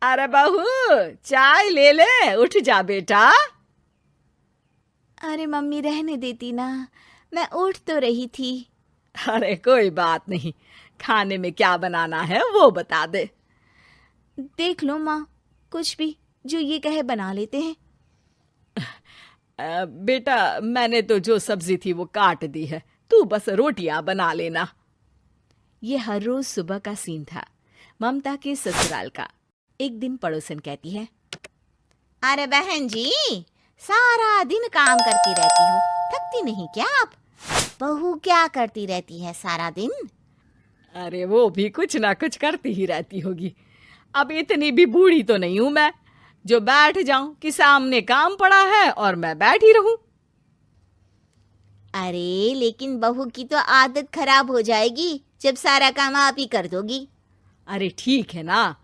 अरे बहू, चाय ले ले, उठ जा बेटा। अरे मम्मी रहने देती ना, मैं उठ तो रही थी। अरे कोई बात नहीं, खाने में क्या बनाना है वो बता दे। देख लो माँ, कुछ भी जो ये कहे बना लेते हैं। बेटा, मैंने तो जो सब्जी थी वो काट दी है, तू बस रोटियां बना लेना। ये हर रोज सुबह का सीन था ममता के ससुराल का। एक दिन पड़ोसन कहती है, अरे बहन जी, सारा दिन काम करती रहती हो, थकती नहीं क्या आप? बहू क्या करती रहती है सारा दिन? अरे वो भी कुछ ना कुछ करती ही रहती होगी। अब इतनी भी बूढ़ी तो नहीं हूं मैं जो बैठ जाऊं कि सामने काम पड़ा है और मैं बैठी रहूं। अरे लेकिन बहू की तो आदत खराब हो जाएगी जब सारा काम आप ही कर दोगी। अरे ठीक है ना,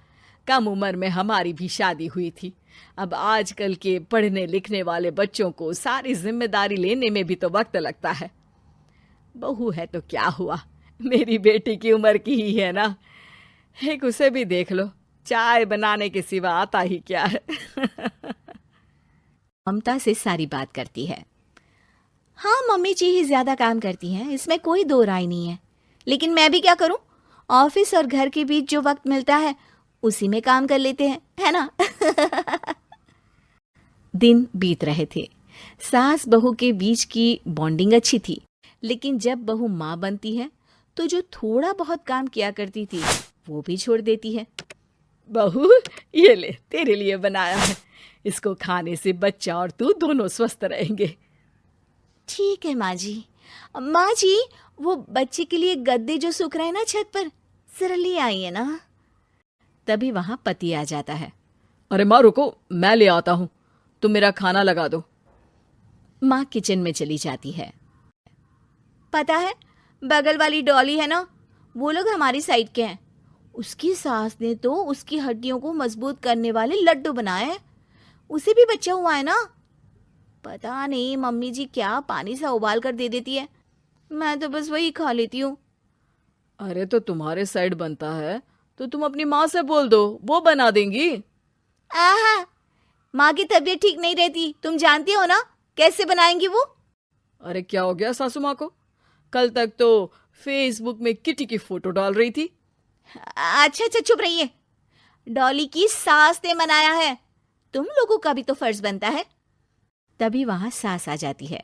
कम उम्र में हमारी भी शादी हुई थी। अब आजकल के पढ़ने लिखने वाले बच्चों को सारी जिम्मेदारी लेने में भी तो वक्त लगता है। बहू है तो क्या हुआ, मेरी बेटी की उम्र की ही है ना। एक उसे भी देख लो, चाय बनाने के सिवा आता ही क्या है। ममता से सारी बात करती है। हाँ, मम्मी जी ही ज्यादा काम करती हैं, इसमें कोई दो राय नहीं है। लेकिन मैं भी क्या करूं, ऑफिस और घर के बीच जो वक्त मिलता है उसी में काम कर लेते हैं, है ना। दिन बीत रहे थे। सास बहू के बीच की बॉन्डिंग अच्छी थी, लेकिन जब बहू माँ बनती है तो जो थोड़ा बहुत काम किया करती थी वो भी छोड़ देती है। बहू, ये ले, तेरे लिए बनाया है। इसको खाने से बच्चा और तू दोनों स्वस्थ रहेंगे। ठीक है माँ जी। माँ जी, वो बच्चे के लिए गद्दे जो सूख रहे हैं ना छत पर, जरा ले आइए ना। तभी वहां पति आ जाता है। अरे माँ रुको, मैं ले आता हूँ, तुम मेरा खाना लगा दो। माँ किचन में चली जाती है। पता है, बगल वाली डॉली है ना, वो लोग हमारी साइड के हैं। उसकी सास ने तो उसकी हड्डियों को मजबूत करने वाले लड्डू बनाए हैं। उसे भी बच्चा हुआ है ना। पता नहीं मम्मी जी क्या पानी सा उबाल कर दे देती है, मैं तो बस वही खा लेती हूँ। अरे तो तुम्हारे साइड बनता है तो तुम अपनी माँ से बोल दो, वो बना देंगी। आहा, माँ की तबीयत ठीक नहीं रहती, तुम जानती हो ना, कैसे बनाएंगी वो? अरे क्या हो गया सासू माँ को? कल तक तो फेसबुक में किटी की फोटो डाल रही थी। अच्छा अच्छा, चुप रहिए। डॉली की सास ने मनाया है, तुम लोगों का भी तो फर्ज बनता है। तभी वहां सास आ जाती है।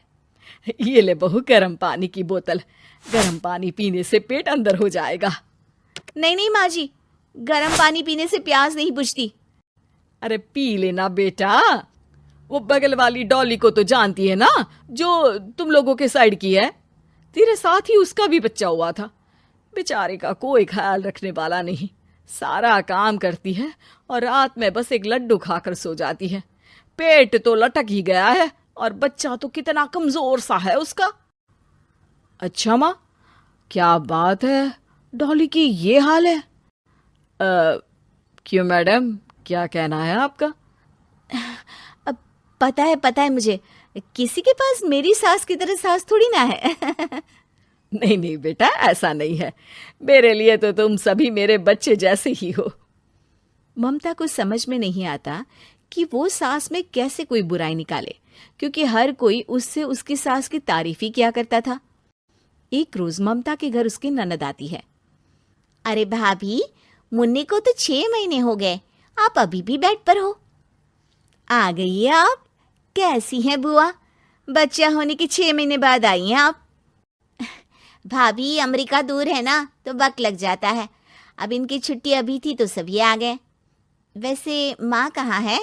ये ले बहू, गर्म पानी की बोतल, गर्म पानी पीने से पेट अंदर हो जाएगा। नहीं नहीं माँ जी, गर्म पानी पीने से प्यास नहीं बुझती। अरे पी लेना बेटा। वो बगल वाली डॉली को तो जानती है ना, जो तुम लोगों के साइड की है। तेरे साथ ही उसका भी बच्चा हुआ था। बेचारे का कोई ख्याल रखने वाला नहीं, सारा काम करती है और रात में बस एक लड्डू खाकर सो जाती है। पेट तो लटक ही गया है और बच्चा तो कितना कमजोर सा है उसका। अच्छा माँ, क्या बात है, डॉली की ये हाल है? क्यों मैडम, क्या कहना है आपका? अब पता है मुझे, किसी के पास मेरी सास की तरह सास थोड़ी ना है। नहीं नहीं बेटा, ऐसा नहीं है। मेरे लिए तो तुम सभी मेरे बच्चे जैसे ही हो। ममता को समझ में नहीं आता कि वो सास में कैसे कोई बुराई निकाले, क्योंकि हर कोई उससे उसकी सास की तारीफ ही किया करता था। एक रोज ममता के घर उसकी ननद आती है। अरे भाभी, मुन्नी को तो 6 महीने हो गए, आप अभी भी बेड पर हो। आ गई है आप? कैसी हैं बुआ? बच्चा होने के 6 महीने बाद आई हैं आप? भाभी, अमेरिका दूर है ना, तो वक्त लग जाता है। अब इनकी छुट्टी अभी थी तो सभी आ गए। वैसे माँ कहाँ है?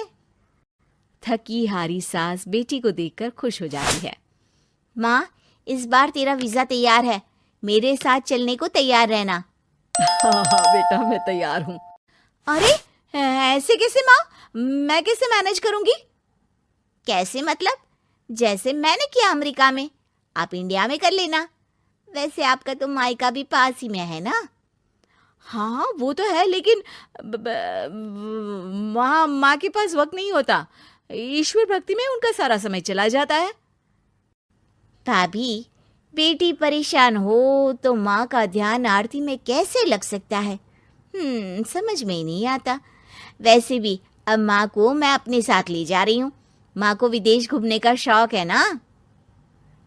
थकी हारी सास बेटी को देखकर खुश हो जाती है। माँ, इस बार तेरा वीजा तैयार है, मेरे साथ चलने को तैयार रहना। हाँ हाँ बेटा, मैं तैयार हूँ। अरे ऐसे कैसे माँ, मैं कैसे मैनेज करूंगी? कैसे मतलब? जैसे मैंने किया अमेरिका में, आप इंडिया में कर लेना। वैसे आपका तो मायका भी पास ही में है ना। हाँ वो तो है, लेकिन वहाँ माँ के पास वक्त नहीं होता, ईश्वर भक्ति में उनका सारा समय चला जाता है। भाभी, बेटी परेशान हो तो माँ का ध्यान आरती में कैसे लग सकता है? समझ में ही नहीं आता। वैसे भी अब माँ को मैं अपने साथ ले जा रही हूँ। माँ को विदेश घूमने का शौक है ना।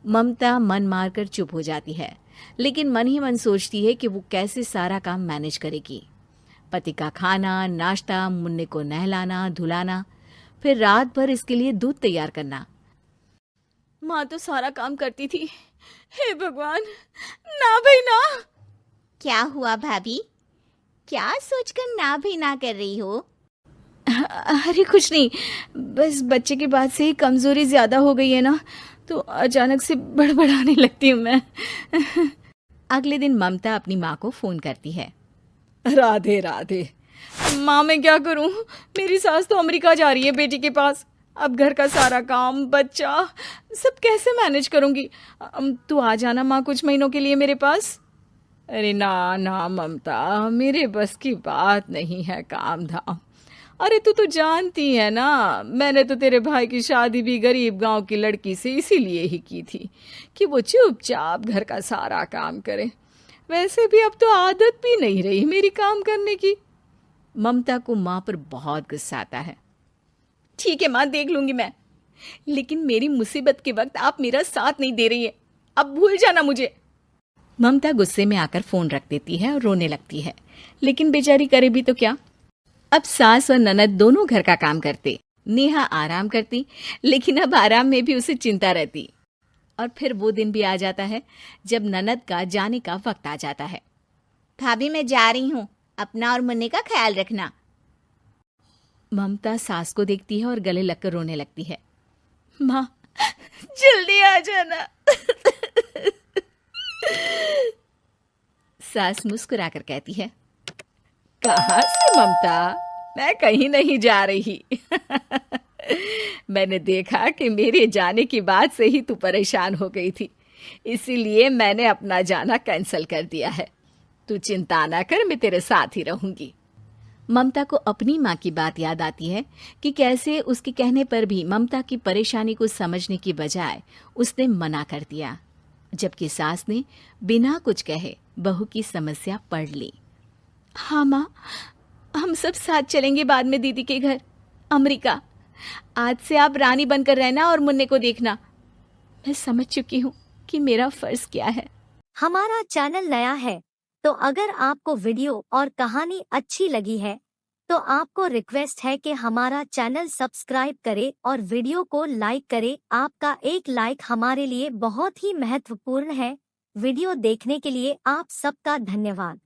ममता मन मारकर चुप हो जाती है, लेकिन मन ही मन सोचती है कि वो कैसे सारा काम मैनेज करेगी। पति का खाना, नाश्ता, मुन्ने को नहलाना धुलाना, फिर रात भर इसके लिए दूध तैयार करना। माँ तो सारा काम करती थी। हे भगवान, ना भाई ना। क्या हुआ भाभी? क्या सोचकर ना भी ना कर रही हो? अरे कुछ नहीं, बस बच्चे के बाद से ही कमजोरी ज्यादा हो गई है ना, तो अचानक से बड़बड़ाने लगती हूँ मैं। अगले दिन ममता अपनी माँ को फोन करती है। राधे राधे। माँ मैं क्या करूँ, मेरी सास तो अमेरिका जा रही है बेटी के पास। अब घर का सारा काम, बच्चा, सब कैसे मैनेज करूँगी। तू आ जाना माँ कुछ महीनों के लिए मेरे पास। अरे ना ना ममता, मेरे बस की बात नहीं है काम धाम। अरे तू तो जानती है ना, मैंने तो तेरे भाई की शादी भी गरीब गांव की लड़की से इसीलिए ही की थी कि वो चुपचाप घर का सारा काम करे। वैसे भी अब तो आदत भी नहीं रही मेरी काम करने की। ममता को माँ पर बहुत गुस्सा आता है। ठीक है माँ, देख लूंगी मैं, लेकिन मेरी मुसीबत के वक्त आप मेरा साथ नहीं दे रही है, अब भूल जाना मुझे। ममता गुस्से में आकर फोन रख देती है और रोने लगती है, लेकिन बेचारी करे भी तो क्या। अब सास और ननद दोनों घर का काम करते, नेहा आराम करती, लेकिन अब आराम में भी उसे चिंता रहती। और फिर वो दिन भी आ जाता है जब ननद का जाने का वक्त आ जाता है। भाभी मैं जा रही हूँ, अपना और मुन्ने का ख्याल रखना। ममता सास को देखती है और गले लगकर रोने लगती है। माँ जल्दी आ जाना। सास मुस्कुराकर कहती है, कहाँ से ममता, मैं कहीं नहीं जा रही। मैंने देखा कि मेरे जाने की बात से ही तू परेशान हो गई थी, इसीलिए मैंने अपना जाना कैंसिल कर दिया है। तू चिंता ना कर, मैं तेरे साथ ही रहूंगी। ममता को अपनी माँ की बात याद आती है कि कैसे उसके कहने पर भी ममता की परेशानी को समझने की बजाय उसने मना कर दिया, जबकि सास ने बिना कुछ कहे बहू की समस्या पढ़ ली। हाँ माँ, हम सब साथ चलेंगे बाद में दीदी के घर अमेरिका। आज से आप रानी बनकर रहना और मुन्ने को देखना। मैं समझ चुकी हूँ कि मेरा फर्ज क्या है। हमारा चैनल नया है, तो अगर आपको वीडियो और कहानी अच्छी लगी है तो आपको रिक्वेस्ट है कि हमारा चैनल सब्सक्राइब करें और वीडियो को लाइक करें। आपका एक लाइक हमारे लिए बहुत ही महत्वपूर्ण है। वीडियो देखने के लिए आप सबका धन्यवाद।